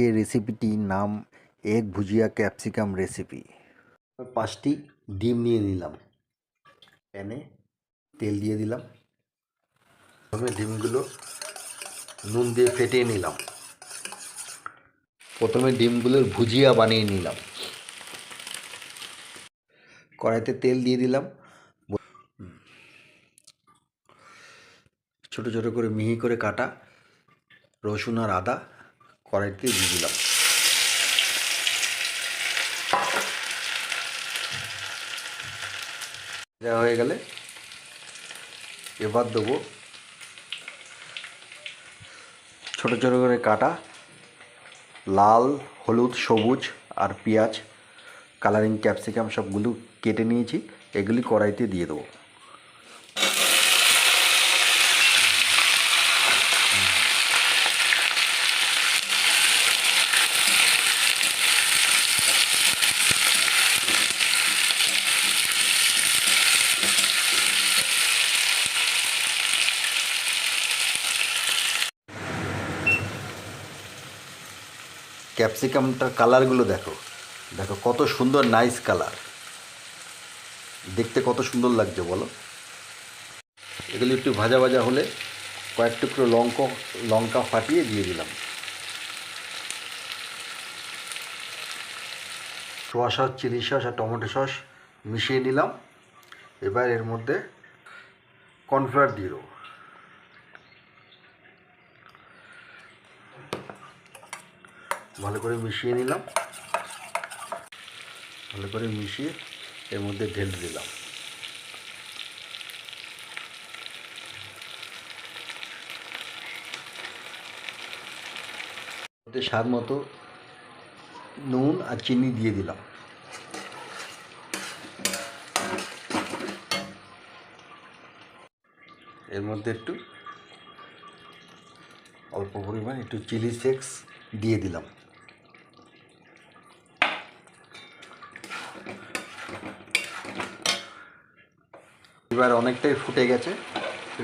এই রেসিপিটির নাম এগ ভুজিয়া capsicum recipe. 5টি ডিম নিয়ে নিলাম, প্যানে তেল দিয়ে দিলাম। প্রথমে ডিমগুলো নুন দিয়ে ফেটিয়ে নিলাম। প্রথমে ডিমগুলোর ভুজিয়া বানিয়ে নিলাম। কড়াইতে তেল দিয়ে দিলাম। ছোট ছোট করে মিহি করে কাটা রসুন আর আদা কড়াইতে দিয়ে দিলাম। দেওয়া হয়ে গেলে এবার দেবো ছোট ছোট করে কাটা লাল, হলুদ, সবুজ আর পেঁয়াজ, কালারিং ক্যাপসিকাম সবগুলো কেটে নিয়েছি, এগুলি কড়াইতে দিয়ে দেবো। ক্যাপসিকামটার কালারগুলো দেখো, দেখো কত সুন্দর, নাইস কালার, দেখতে কত সুন্দর লাগছে বলো। এগুলো একটু ভাজা ভাজা হলে কয়েক টুকরো লঙ্কা ফাটিয়ে দিয়ে দিলাম। সোয়া সস, চিলি সস আর টমেটো সস মিশিয়ে নিলাম। এবার এর মধ্যে কর্নফ্লাওয়ার দিয়ে দেবো। ভালো করে মিশিয়ে নিলাম। ভালো করে মিশিয়ে এর মধ্যে ঢেলে দিলাম। স্বাদ মতো নুন আর চিনি দিয়ে দিলাম। এর মধ্যে একটু অল্প পরিমাণ একটু চিলি ফ্লেক্স দিয়ে দিলাম। এবার অনেকটাই ফুটে গেছে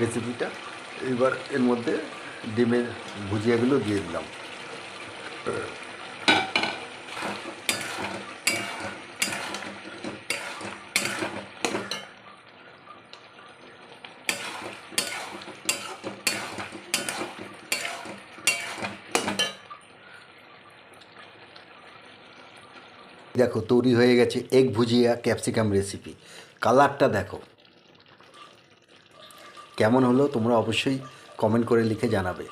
রেসিপিটা। এবার এর মধ্যে ডিমের ভুজিয়াগুলো দিয়ে দিলাম। দেখো তৈরি হয়ে গেছে এগ ভুজিয়া ক্যাপসিকাম রেসিপি। কালারটা দেখো কেমন হলো, তোমরা অবশ্যই কমেন্ট করে লিখে জানাবে।